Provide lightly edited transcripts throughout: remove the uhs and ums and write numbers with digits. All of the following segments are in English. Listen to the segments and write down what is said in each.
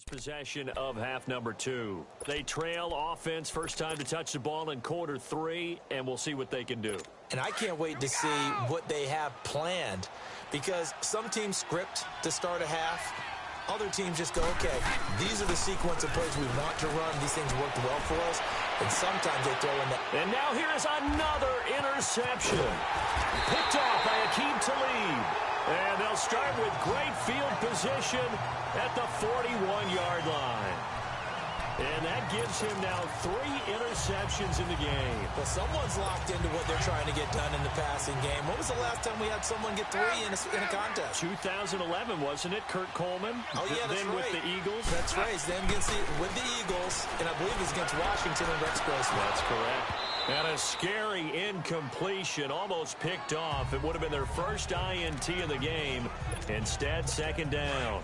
Possession of half number 2. They trail offense first time to touch the ball in quarter 3, and we'll see what they can do. And I can't wait to see what they have planned, because some teams script to start a half. Other teams just go, okay, these are the sequence of plays we want to run. These things worked well for us. And sometimes they throw in that. And now here's another interception. Picked off by Akeem Talib. And they'll start with great field position at the 41-yard line. And that gives him now 3 interceptions in the game. Well, someone's locked into what they're trying to get done in the passing game. When was the last time we had someone get 3 in a contest? 2011, wasn't it? Kurt Coleman. Oh, yeah, that's then right. with the Eagles. That's right. Then with the Eagles, and I believe it's against Washington and Rex Grossman. That's correct. And a scary incompletion, almost picked off. It would have been their first INT of the game. Instead, second down.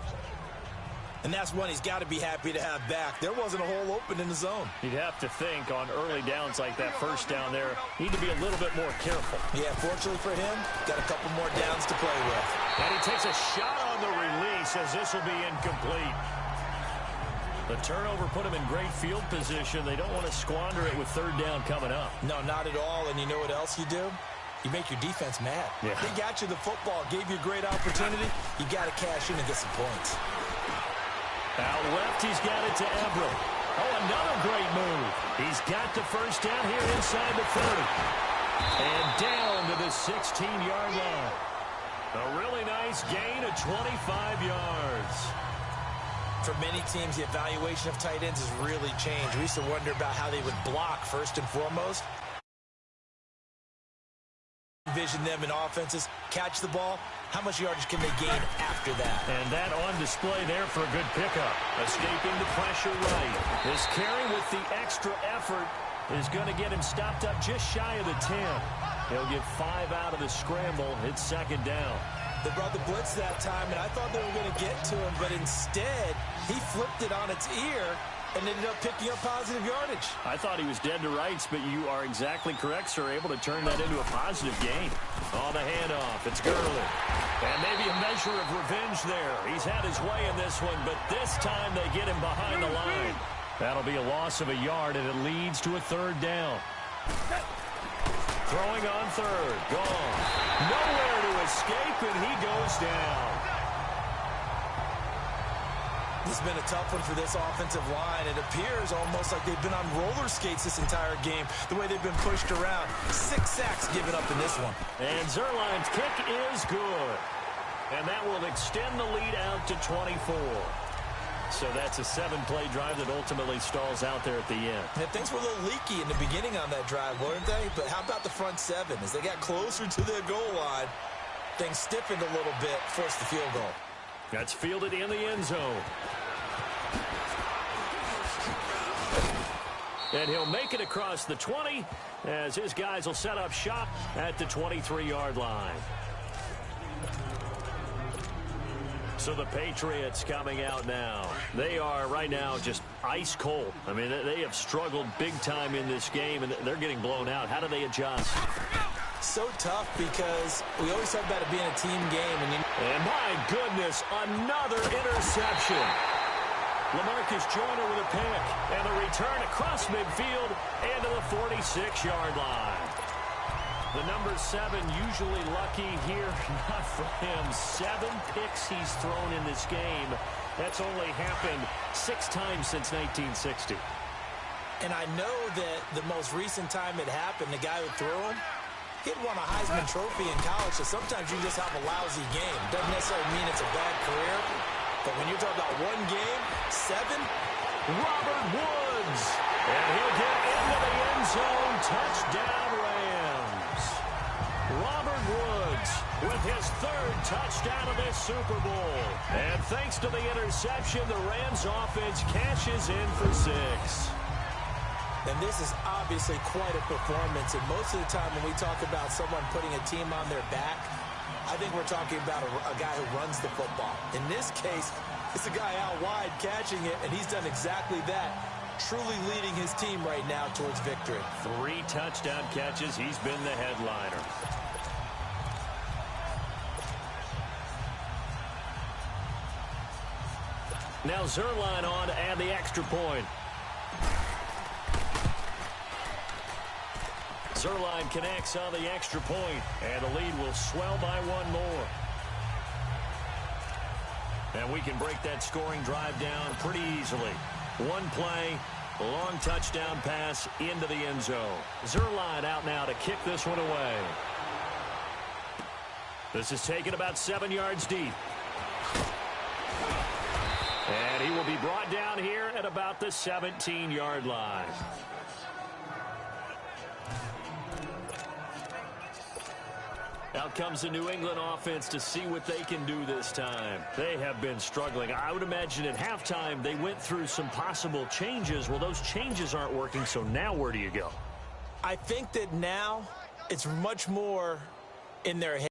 And that's one he's got to be happy to have back. There wasn't a hole open in the zone. You'd have to think on early downs like that first down there, need to be a little bit more careful. Yeah, fortunately for him, got a couple more downs to play with. And he takes a shot on the release as this will be incomplete. The turnover put him in great field position. They don't want to squander it with third down coming up. No, not at all. And you know what else you do? You make your defense mad. Yeah. They got you the football, gave you a great opportunity. You got to cash in and get some points. Out left, he's got it to Everett. Oh, another great move. He's got the first down here inside the 30. And down to the 16-yard line. A really nice gain of 25 yards. For many teams, the evaluation of tight ends has really changed. We used to wonder about how they would block first and foremost. Envision them in offenses, catch the ball. How much yardage can they gain after that? And that on display there for a good pickup. Escaping the pressure right. This carry with the extra effort is going to get him stopped up just shy of the 10. He'll get 5 out of the scramble. It's second down. They brought the blitz that time, and I thought they were going to get to him, but instead, he flipped it on its ear and ended up picking up positive yardage. I thought he was dead to rights, but you are exactly correct, sir. Able to turn that into a positive gain. On the handoff, it's Gurley. And maybe a measure of revenge there. He's had his way in this one, but this time they get him behind the line. That'll be a loss of a yard, and it leads to a third down. Throwing on third. Gone. Nowhere to escape, and he goes down. It's been a tough one for this offensive line. It appears almost like they've been on roller skates this entire game, the way they've been pushed around. 6 sacks given up in this one. And Zerline's kick is good. And that will extend the lead out to 24. So that's a 7-play drive that ultimately stalls out there at the end. And things were a little leaky in the beginning on that drive, weren't they? But how about the front 7? As they got closer to the goal line, things stiffened a little bit, forced the field goal. That's fielded in the end zone. And he'll make it across the 20 as his guys will set up shop at the 23-yard line. So the Patriots coming out now. They are right now just ice cold. I mean, they have struggled big time in this game, and they're getting blown out. How do they adjust? So tough because we always talk about it being a team game. And my goodness, another interception. LaMarcus Joyner with a pick. And the return across midfield and to the 46-yard line. The number 7 usually lucky here. Not for him. 7 picks he's thrown in this game. That's only happened 6 times since 1960. And I know that the most recent time it happened, the guy who threw him, he'd won a Heisman Trophy in college, so sometimes you just have a lousy game. Doesn't necessarily mean it's a bad career, but when you're talking about one game, 7, Robert Woods. And he'll get into the end zone. Touchdown, Rams. Robert Woods with his 3rd touchdown of this Super Bowl. And thanks to the interception, the Rams offense cashes in for 6. And this is obviously quite a performance. And most of the time when we talk about someone putting a team on their back, I think we're talking about a guy who runs the football. In this case, it's a guy out wide catching it, and he's done exactly that, truly leading his team right now towards victory. 3 touchdown catches. He's been the headliner. Now Zerline on to add the extra point. Zerline connects on the extra point, and the lead will swell by one more. And we can break that scoring drive down pretty easily. One play, long touchdown pass into the end zone. Zerline out now to kick this one away. This is taken about 7 yards deep. And he will be brought down here at about the 17-yard line. Out comes the New England offense to see what they can do this time. They have been struggling. I would imagine at halftime they went through some possible changes. Well, those changes aren't working, so now where do you go? I think that now it's much more in their head.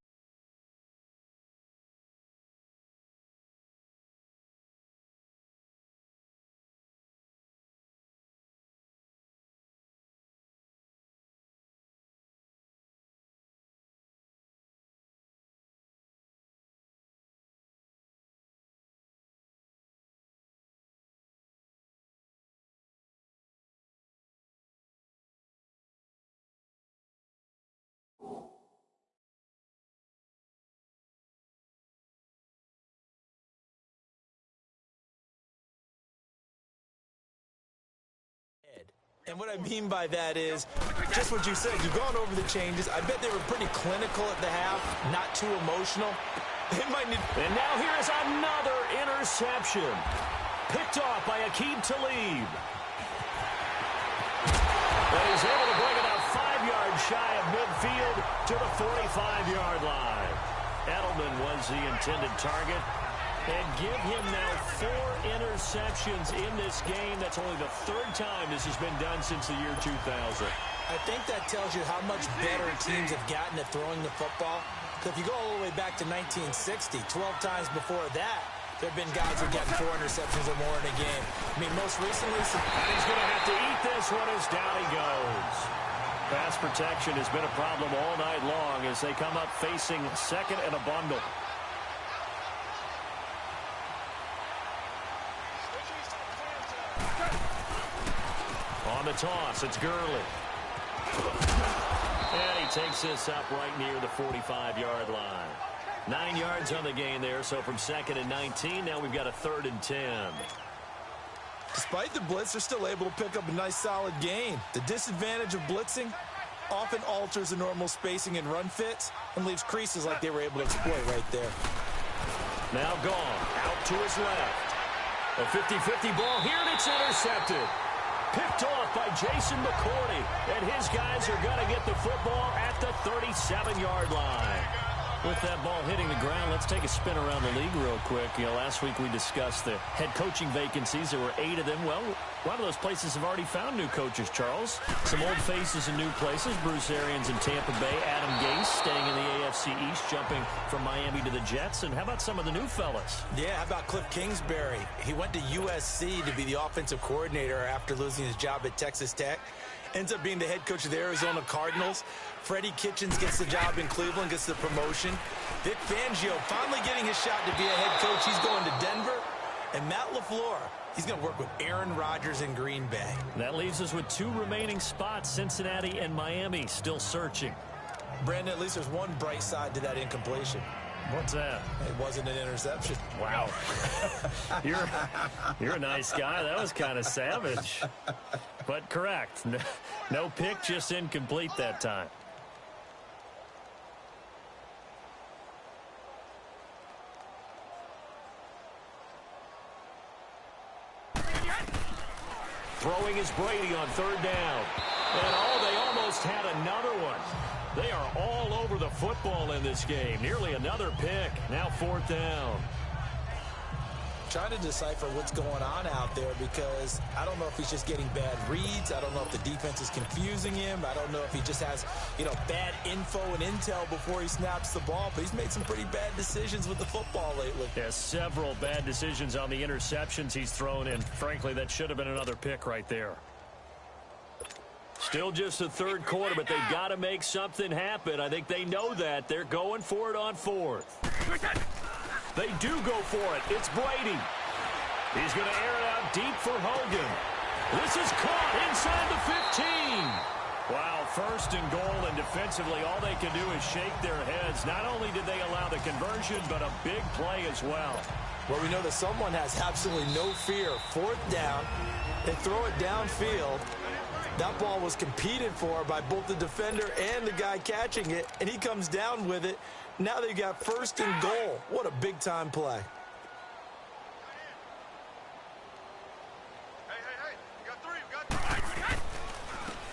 And what I mean by that is just what you said. You've gone over the changes. I bet they were pretty clinical at the half, not too emotional. They might need. And now here is another interception. Picked off by Aqib Talib. And he's able to bring it out 5 yards shy of midfield to the 45-yard line. Edelman was the intended target. And give him now 4 interceptions in this game. That's only the 3rd time this has been done since the year 2000. I think that tells you how much better teams have gotten at throwing the football. Because if you go all the way back to 1960, 12 times before that, there have been guys who have gotten 4 interceptions or more in a game. I mean, most recently... And he's going to have to eat this one as down he goes. Pass protection has been a problem all night long as they come up facing second and a bundle. On the toss, it's Gurley. And he takes this up right near the 45-yard line. 9 yards on the gain there, so from 2nd and 19, now we've got a 3rd and 10. Despite the blitz, they're still able to pick up a nice, solid gain. The disadvantage of blitzing often alters the normal spacing and run fits and leaves creases like they were able to exploit right there. Now gone, out to his left. A 50-50 ball here, and it's intercepted. Picked off by Jason McCourty, and his guys are going to get the football at the 37-yard line. With that ball hitting the ground, let's take a spin around the league real quick. You know, last week we discussed the head coaching vacancies. There were 8 of them. Well, a lot of those places have already found new coaches, Charles. Some old faces in new places. Bruce Arians in Tampa Bay. Adam Gase staying in the AFC East, jumping from Miami to the Jets. And how about some of the new fellas? Yeah, how about Cliff Kingsbury? He went to USC to be the offensive coordinator after losing his job at Texas Tech. Ends up being the head coach of the Arizona Cardinals. Freddie Kitchens gets the job in Cleveland, gets the promotion. Vic Fangio finally getting his shot to be a head coach. He's going to Denver. And Matt LaFleur, he's going to work with Aaron Rodgers in Green Bay. That leaves us with 2 remaining spots, Cincinnati and Miami, still searching. Brandon, at least there's one bright side to that incompletion. What's that? It wasn't an interception. Wow. You're a nice guy. That was kind of savage. But correct. No pick, just incomplete that time. Throwing is Brady on 3rd down. And they almost had another one. They are all over the football in this game. Nearly another pick. Now 4th down. Trying to decipher what's going on out there because I don't know if he's just getting bad reads. I don't know if the defense is confusing him. I don't know if he just has, bad info and intel before he snaps the ball. But he's made some pretty bad decisions with the football lately. Yeah, several bad decisions on the interceptions he's thrown, and frankly, that should have been another pick right there. Still just the 3rd quarter, but they've got to make something happen. I think they know that. They're going for it on 4th. They do go for it. It's Brady. He's going to air it out deep for Hogan. This is caught inside the 15. Wow, first and goal, and defensively all they can do is shake their heads. Not only did they allow the conversion, but a big play as well. Well, we know that someone has absolutely no fear. Fourth down, they throw it downfield. That ball was competed for by both the defender and the guy catching it, and he comes down with it. Now they got first and goal. What a big-time play.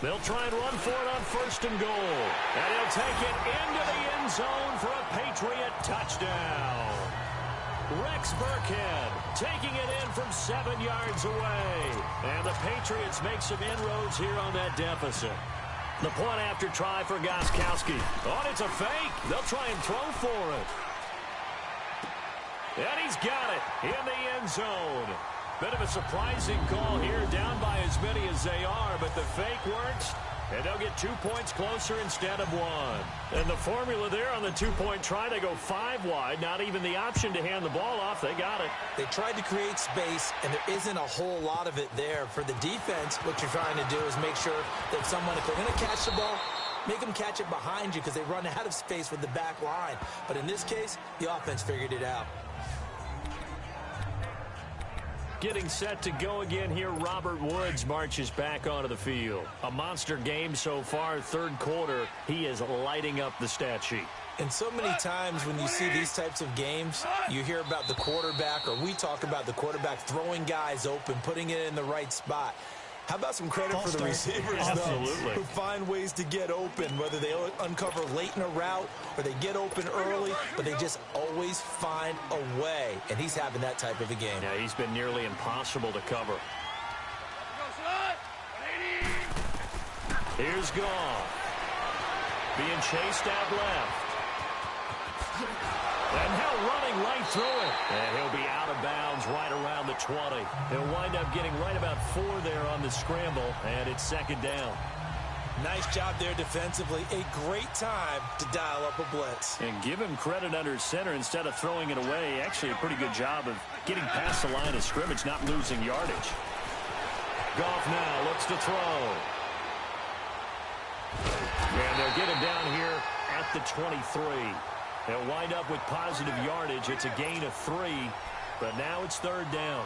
They'll try and run for it on first and goal. And he'll take it into the end zone for a Patriot touchdown. Rex Burkhead taking it in from 7 yards away. And the Patriots make some inroads here on that deficit. The point after try for Gostkowski. Oh, it's a fake. They'll try and throw for it. And he's got it in the end zone. Bit of a surprising call here, down by as many as they are, but the fake works, and they'll get 2 points closer instead of 1. And the formula there on the two-point try, they go 5 wide, not even the option to hand the ball off. They got it. They tried to create space, and there isn't a whole lot of it there. For the defense, what you're trying to do is make sure that someone, if they're going to catch the ball, make them catch it behind you because they run out of space with the back line. But in this case, the offense figured it out. Getting set to go again here, Robert Woods marches back onto the field. A monster game so far, third quarter. He is lighting up the stat sheet. And so many times when you see these types of games, you hear about the quarterback, or we talk about the quarterback throwing guys open, putting it in the right spot. How about some credit for the receivers, though, who find ways to get open, whether they uncover late in a route or they get open early, but they just always find a way. And he's having that type of a game. Yeah, he's been nearly impossible to cover. Here's Goff. Being chased out left. And now running right through it. And he'll be out of bounds right around the 20. He'll wind up getting right about 4 there on the scramble, and it's second down. Nice job there defensively. A great time to dial up a blitz. And give him credit under center instead of throwing it away. Actually a pretty good job of getting past the line of scrimmage, not losing yardage. Goff now looks to throw. And they'll get him down here at the 23. They'll wind up with positive yardage. It's a gain of 3, but now it's third down.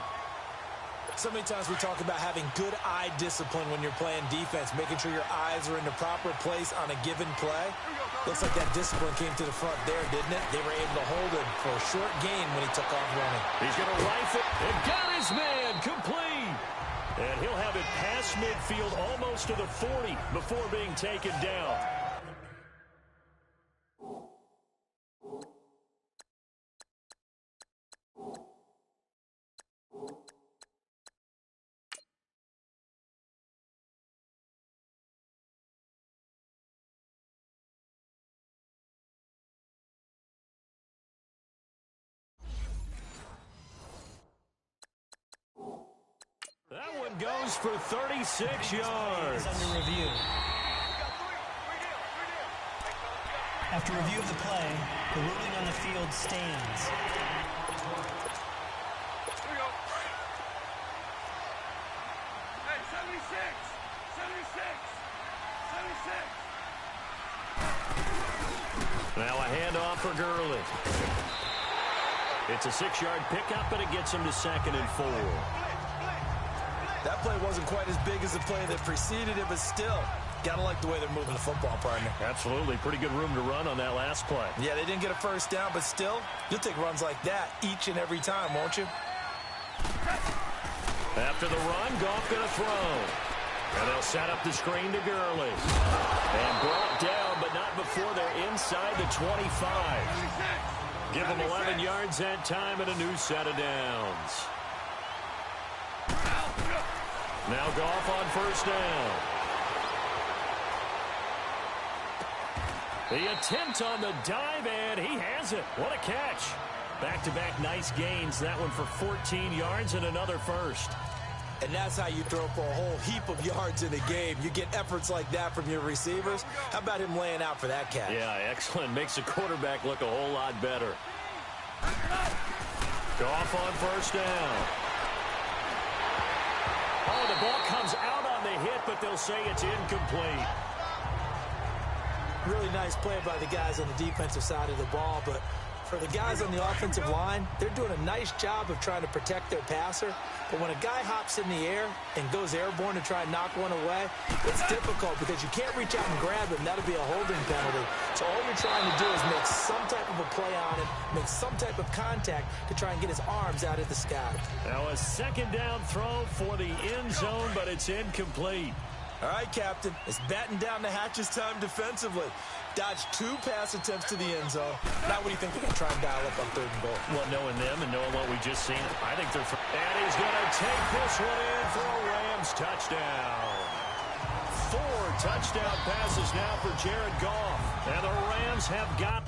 So many times we talk about having good eye discipline when you're playing defense, making sure your eyes are in the proper place on a given play. Looks like that discipline came to the front there, didn't it? They were able to hold him for a short gain when he took off running. He's going to rifle it. And got his man complete. And he'll have it past midfield almost to the 40 before being taken down. That one goes for 36 yards. Under review. After review of the play, the ruling on the field stands. Here we go. Hey, 76! 76! 76! Now a handoff for Gurley. It's a 6-yard pickup, and it gets him to 2nd and 4. That play wasn't quite as big as the play that preceded it, but still, gotta like the way they're moving the football, partner. Absolutely. Pretty good room to run on that last play. Yeah, they didn't get a first down, but still, you'll take runs like that each and every time, won't you? After the run, Goff going to throw. And they'll set up the screen to Gurley. And brought down, but not before they're inside the 25. Give them 11 yards that time and a new set of downs. Now Goff on first down. The attempt on the dive, and he has it. What a catch. Back-to-back nice gains. That one for 14 yards and another first. And that's how you throw for a whole heap of yards in a game. You get efforts like that from your receivers. How about him laying out for that catch? Yeah, excellent. Makes the quarterback look a whole lot better. Goff on first down. Oh, the ball comes out on the hit, but they'll say it's incomplete. Really nice play by the guys on the defensive side of the ball, but for the guys on the offensive line, they're doing a nice job of trying to protect their passer. But when a guy hops in the air and goes airborne to try and knock one away, it's difficult because you can't reach out and grab him. That'll be a holding penalty. So all you're trying to do is make some type of a play on him, make some type of contact to try and get his arms out of the sky. Now a second down throw for the end zone, but it's incomplete. All right, Captain, it's batten down the hatches time defensively. Dodged 2 pass attempts to the end zone. Now what do you think they're going to try and dial up on 3rd and goal? Well, knowing them and knowing what we just seen, I think they're... And he's going to take this one in for a Rams touchdown. 4 touchdown passes now for Jared Goff. And the Rams have got...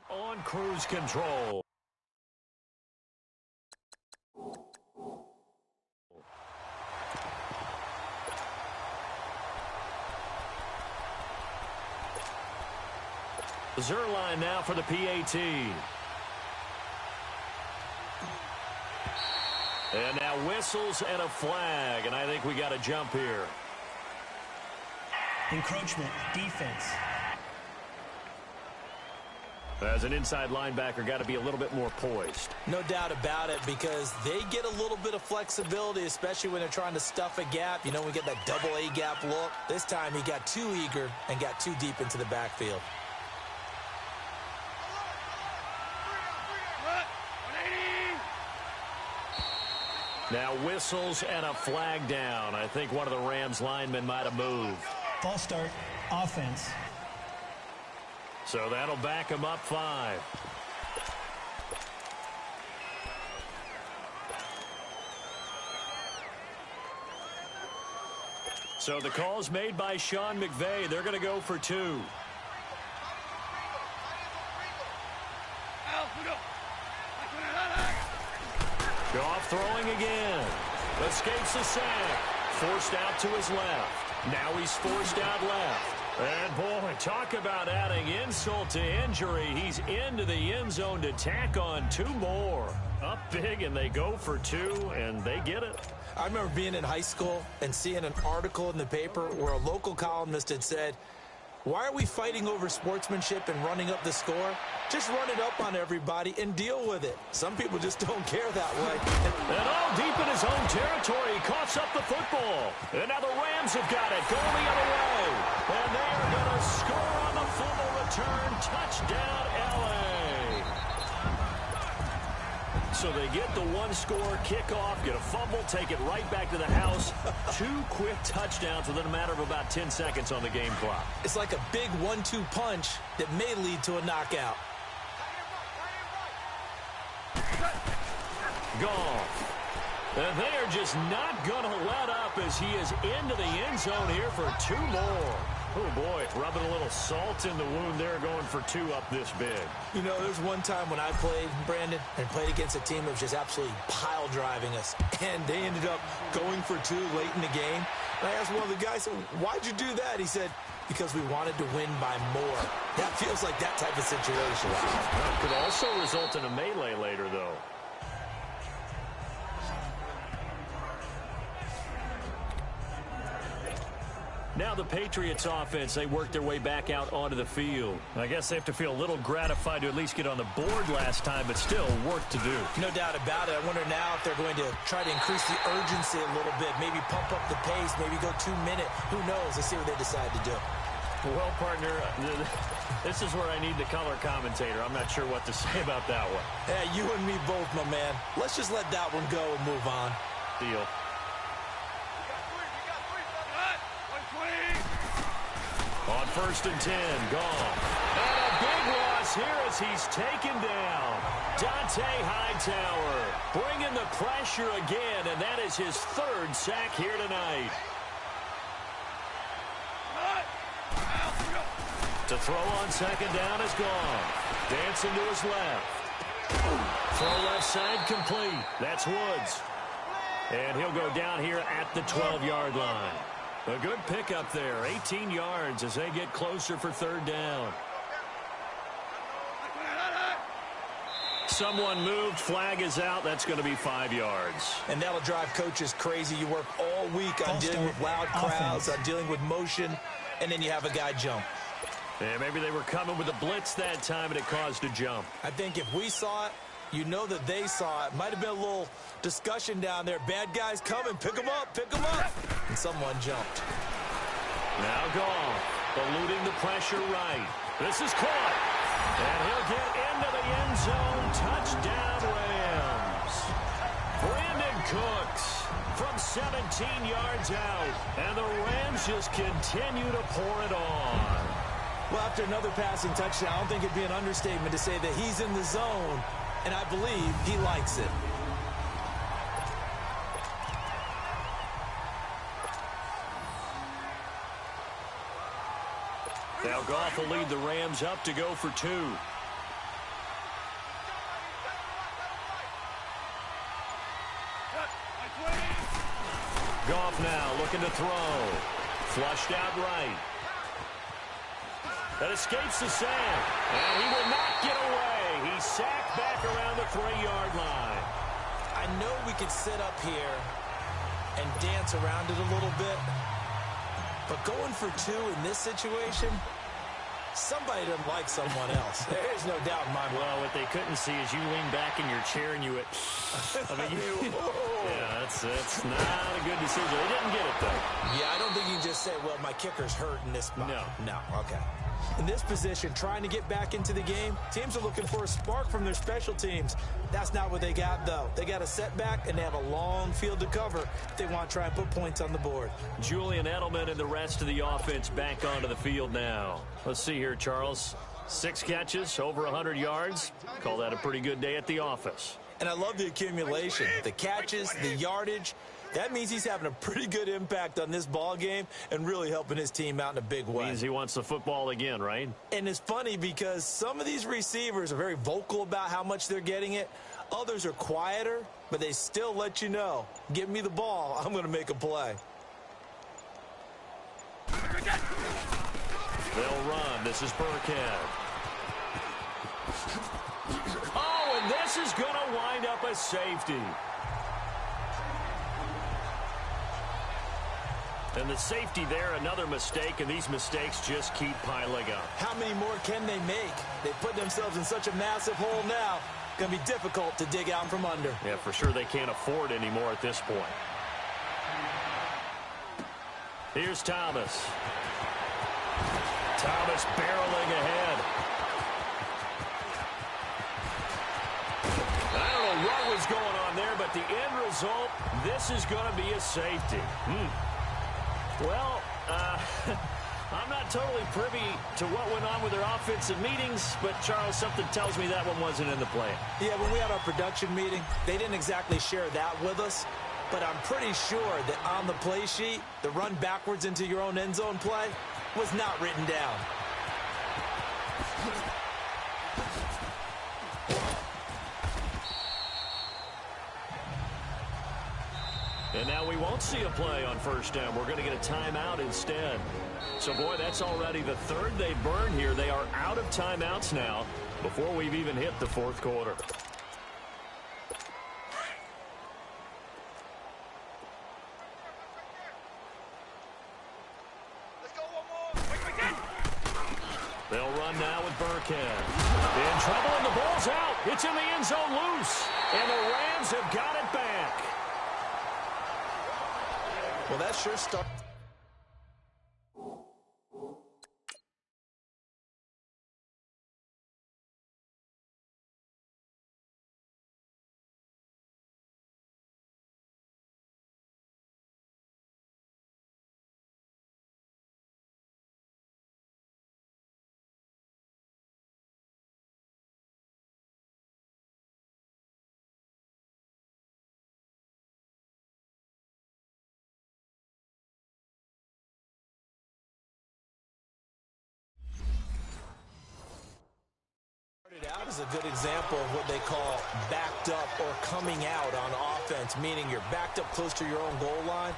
on cruise control. Zerline now for the PAT. And now whistles and a flag, and I think we got a jump here. Encroachment, defense. As an inside linebacker, got to be a little bit more poised. No doubt about it, because they get a little bit of flexibility, especially when they're trying to stuff a gap. You know, we get that double A gap look. This time he got too eager and got too deep into the backfield. Now whistles and a flag down. I think one of the Rams linemen might have moved. False start, offense. So that'll back him up 5. So the call's made by Sean McVay. They're going to go for 2. Goff throwing again. Escapes the sack. Forced out to his left. Now he's forced out left. And, boy, talk about adding insult to injury. He's into the end zone to tack on 2 more. Up big, and they go for 2, and they get it. I remember being in high school and seeing an article in the paper where a local columnist had said, "Why are we fighting over sportsmanship and running up the score? Just run it up on everybody and deal with it." Some people just don't care that way. And all deep in his own territory, he coughs up the football. And now the Rams have got it, going the other way. And they are going to score on the fumble return. Touchdown, L.A. So they get the 1-score kickoff, get a fumble, take it right back to the house. 2 quick touchdowns within a matter of about 10 seconds on the game clock. It's like a big 1-2 punch that may lead to a knockout. Goff. And they are just not going to let up as he is into the end zone here for 2 more. Oh, boy, rubbing a little salt in the wound there, going for 2 up this big. You know, there's one time when I played, Brandon, and played against a team that was just absolutely pile driving us, and they ended up going for 2 late in the game. And I asked one of the guys, "Why'd you do that?" He said, "Because we wanted to win by more." That feels like that type of situation. Well, it could also result in a melee later, though. Now the Patriots offense, they work their way back out onto the field. I guess they have to feel a little gratified to at least get on the board last time, but still work to do. No doubt about it. I wonder now if they're going to try to increase the urgency a little bit, maybe pump up the pace, maybe go 2-minute. Who knows? Let's see what they decide to do. Well, partner, this is where I need the color commentator. I'm not sure what to say about that one. Hey, you and me both, my man. Let's just let that one go and move on. Deal. On 1st and 10, gone. And a big loss here as he's taken down. Dante Hightower bringing the pressure again, and that is his 3rd sack here tonight. To throw on 2nd down is gone. Dancing to his left. Throw left side complete. That's Woods. And he'll go down here at the 12-yard line. A good pickup there. 18 yards as they get closer for 3rd down. Someone moved. Flag is out. That's going to be 5 yards. And that'll drive coaches crazy. You work all week on dealing with loud crowds, on dealing with motion, and then you have a guy jump. Yeah, maybe they were coming with a blitz that time, and it caused a jump. I think if we saw it, you know that they saw it. Might have been a little discussion down there. Bad guys coming. Pick them up. Pick them up. And someone jumped. Now gone. Eluding the pressure right. This is caught. And he'll get into the end zone. Touchdown, Rams. Brandon Cooks from 17 yards out. And the Rams just continue to pour it on. Well, after another passing touchdown, I don't think it'd be an understatement to say that he's in the zone, and I believe he likes it. Now Goff will lead the Rams up to go for 2. Goff now looking to throw. Flushed out right. That escapes the sack. And he will not get away. He's sacked back around the 3-yard line. I know we could sit up here and dance around it a little bit, but going for 2 in this situation, somebody doesn't like someone else. There's no doubt in my mind. Well, what they couldn't see is you lean back in your chair and you went, yeah, that's not a good decision. They didn't get it, though. Yeah, I don't think you can just say, well, my kicker's hurt in this spot. No, okay. In this position, trying to get back into the game, teams are looking for a spark from their special teams. That's not what they got, though. They got a setback, and they have a long field to cover if they want to try and put points on the board. Julian Edelman and the rest of the offense back onto the field now. Let's see here, Charles. 6 catches, over 100 yards. Call that a pretty good day at the office. And I love the accumulation, the catches, the yardage. That means he's having a pretty good impact on this ball game and really helping his team out in a big way. Means he wants the football again, right? And it's funny because some of these receivers are very vocal about how much they're getting it. Others are quieter, but they still let you know, give me the ball, I'm going to make a play. They'll run. This is Burkhead. Oh, and this is going to wind up a safety. And the safety there, another mistake, and these mistakes just keep piling up. How many more can they make? They put themselves in such a massive hole now. Going to be difficult to dig out from under. Yeah, for sure they can't afford any more at this point. Here's Thomas. Thomas barreling ahead. I don't know what was going on there, but the end result, this is going to be a safety. Well, I'm not totally privy to what went on with their offensive meetings, but, Charles, something tells me that one wasn't in the plan. Yeah, when we had our production meeting, they didn't exactly share that with us, but I'm pretty sure that on the play sheet, the run backwards into your own end zone play was not written down. And now we won't see a play on 1st down. We're going to get a timeout instead. So, boy, that's already the 3rd they've burned here. They are out of timeouts now before we've even hit the 4th quarter. Let's go one more. They'll run now with Burkhead. In trouble, and the ball's out. It's in the end zone loose. And the Rams have got it back. Well, that sure started. Out is a good example of what they call backed up or coming out on offense, meaning you're backed up close to your own goal line.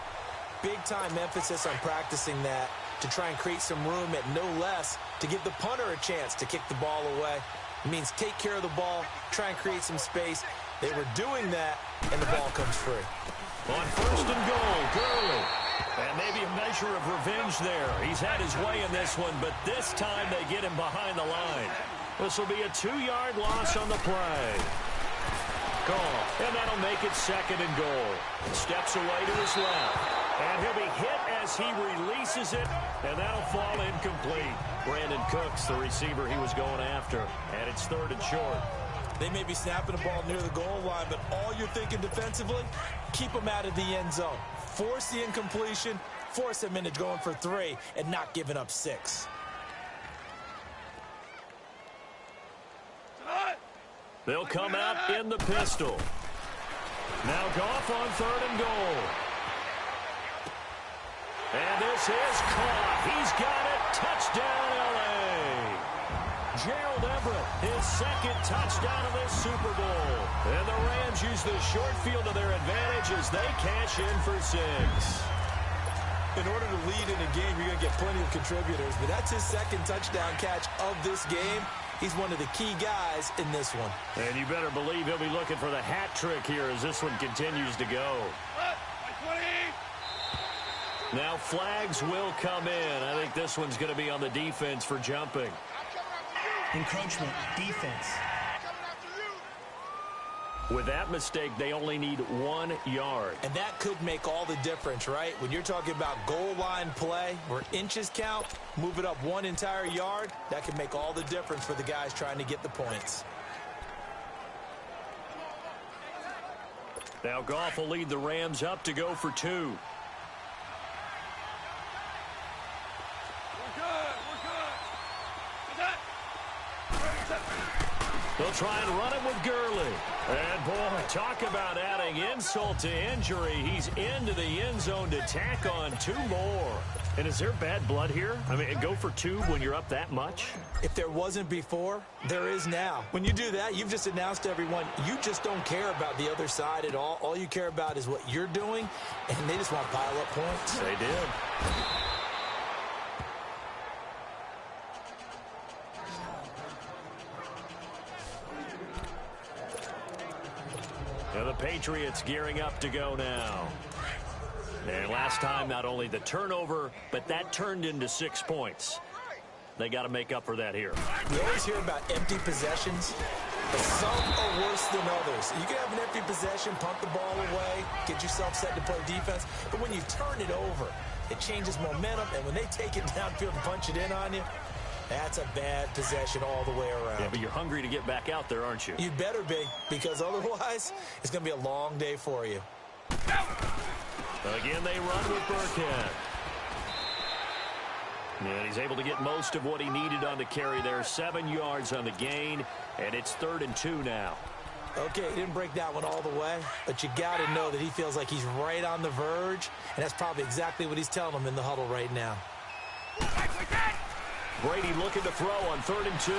Big time emphasis on practicing that to try and create some room at no less to give the punter a chance to kick the ball away. It means take care of the ball, try and create some space. They were doing that, and the ball comes free. On first and goal, Gurley. And maybe a measure of revenge there. He's had his way in this one, but this time they get him behind the line. This will be a 2-yard loss on the play. Call, and that'll make it second and goal. Steps away to his left. And he'll be hit as he releases it, and that'll fall incomplete. Brandon Cooks, the receiver he was going after, and it's third and short. They may be snapping the ball near the goal line, but all you're thinking defensively, keep them out of the end zone. Force the incompletion, force them into going for 3, and not giving up 6. They'll come out in the pistol. Now Goff on third and goal. And this is caught. He's got it. Touchdown, L.A. Gerald Everett, his second touchdown of this Super Bowl. And the Rams use the short field to their advantage as they cash in for 6. In order to lead in a game, you're going to get plenty of contributors, but that's his second touchdown catch of this game. He's one of the key guys in this one. And you better believe he'll be looking for the hat trick here as this one continues to go. Now flags will come in. I think this one's going to be on the defense for jumping. Encroachment, defense. With that mistake, they only need 1 yard. And that could make all the difference, right? When you're talking about goal line play where inches count, move it up 1 entire yard, that can make all the difference for the guys trying to get the points. Now Goff will lead the Rams up to go for 2. They'll try and run it with Gurley. And, boy, talk about adding insult to injury. He's into the end zone to tack on 2 more. And is there bad blood here? I mean, go for 2 when you're up that much? If there wasn't before, there is now. When you do that, you've just announced to everyone, you just don't care about the other side at all. All you care about is what you're doing, and they just want to pile up points. They did. And the Patriots gearing up to go now. And last time, not only the turnover, but that turned into 6 points. They got to make up for that here. We always hear about empty possessions, but some are worse than others. You can have an empty possession, punt the ball away, get yourself set to play defense, but when you turn it over, it changes momentum, and when they take it downfield and punch it in on you, that's a bad possession all the way around. Yeah, but you're hungry to get back out there, aren't you? You'd better be, because otherwise, it's going to be a long day for you. Again, they run with Burkhead. And he's able to get most of what he needed on the carry there. 7 yards on the gain, and it's 3rd and 2 now. Okay, he didn't break that one all the way, but you got to know that he feels like he's right on the verge, and that's probably exactly what he's telling them in the huddle right now. Brady looking to throw on 3rd and 2.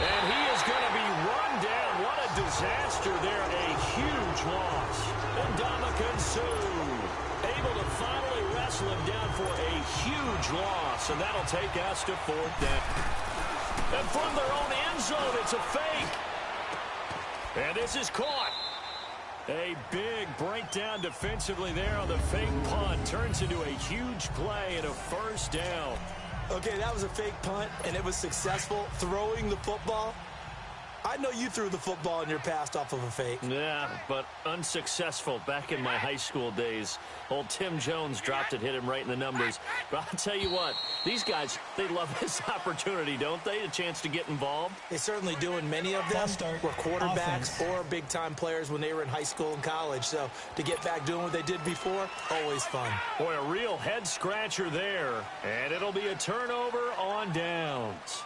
And he is going to be run down. What a disaster there. A huge loss. Ndamukong Suh able to finally wrestle him down for a huge loss. And that'll take us to 4th down. And from their own end zone, it's a fake. And this is caught. A big breakdown defensively there on the fake punt. Turns into a huge play and a 1st down. Okay, that was a fake punt, and it was successful throwing the football. I know you threw the football in your past off of a fake. Yeah, but unsuccessful back in my high school days. Old Tim Jones dropped it, hit him right in the numbers. But I'll tell you what, these guys, they love this opportunity, don't they? A chance to get involved. They certainly do, and many of them were quarterbacks Offense. or big-time players when they were in high school and college. So to get back doing what they did before, always fun. Boy, a real head-scratcher there. And it'll be a turnover on downs.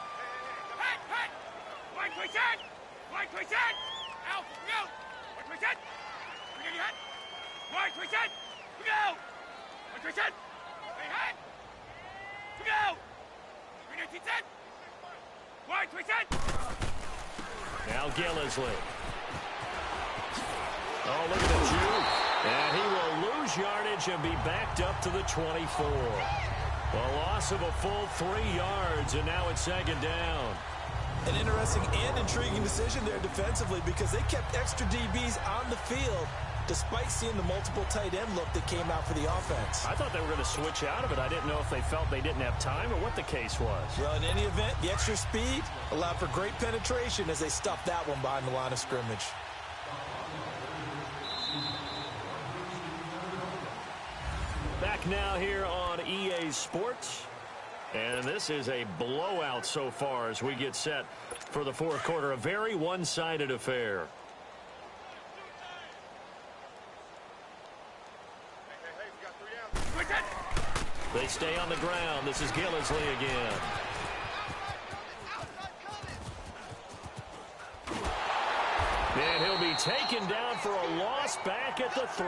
Gillisley. Oh, look at the juke. And he will lose yardage and be backed up to the 24. A loss of a full 3 yards, and now it's second down. An interesting and intriguing decision there defensively because they kept extra DBs on the field despite seeing the multiple tight end look that came out for the offense. I thought they were going to switch out of it. I didn't know if they felt they didn't have time or what the case was. Well, in any event, the extra speed allowed for great penetration as they stuffed that one behind the line of scrimmage. Back now here on EA Sports. And this is a blowout so far as we get set for the fourth quarter. A very one-sided affair. They stay on the ground. This is Gillisley again. And he'll be taken down for a loss back at the 3.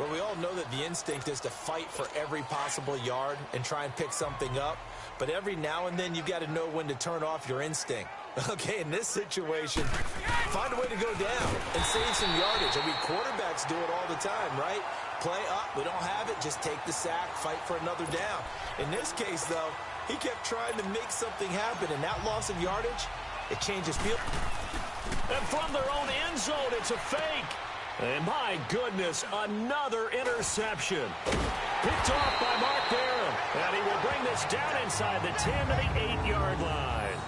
Well, we all know that the instinct is to fight for every possible yard and try and pick something up. But every now and then, you've got to know when to turn off your instinct. Okay, in this situation, find a way to go down and save some yardage. I mean, quarterbacks do it all the time, right? Play up, we don't have it, just take the sack, fight for another down. In this case, though, he kept trying to make something happen, and that loss of yardage, it changes field. And from their own end zone, it's a fake. And my goodness, another interception. Picked off by Mark Barham. And he will bring this down inside the 10 to the 8-yard line.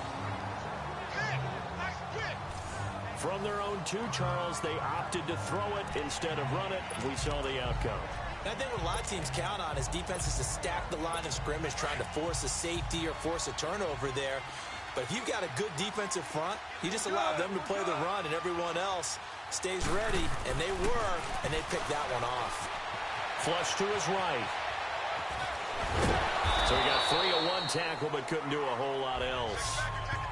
From their own 2, Charles, they opted to throw it instead of run it. We saw the outcome. I think what a lot of teams count on is defenses to stack the line of scrimmage, trying to force a safety or force a turnover there. But if you've got a good defensive front, you just allow them to play the run and everyone else stays ready, and they were, and they picked that one off. Flush to his right. So he got 3 of 1 tackle, but couldn't do a whole lot else.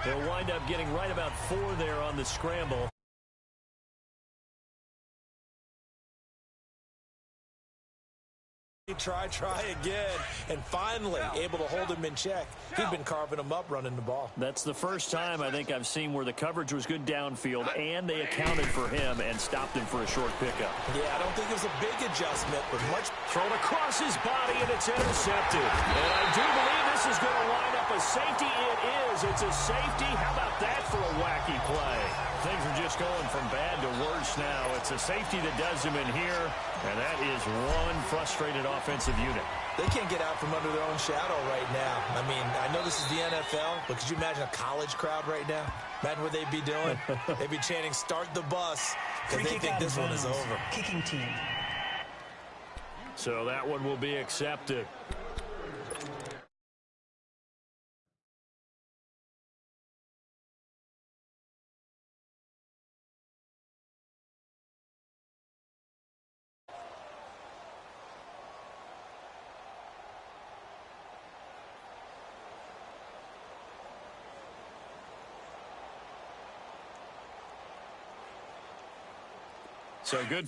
They'll wind up getting right about 4 there on the scramble. Try again, and finally able to hold him in check. He'd been carving him up running the ball. That's the first time I think I've seen where the coverage was good downfield, and they accounted for him and stopped him for a short pickup. Yeah, I don't think it was a big adjustment, but much thrown across his body, and it's intercepted. And I do believe this is going to line up a safety. It is. It's a safety. How about that for a wacky play? Things are just going from bad to worse now. It's a safety that does him in here, and that is one frustrated offensive unit. They can't get out from under their own shadow right now. I mean, I know this is the NFL, but could you imagine a college crowd right now? Imagine what they'd be doing. They'd be chanting, "Start the bus," because they think this one is over. Kicking team. So that one will be accepted. So good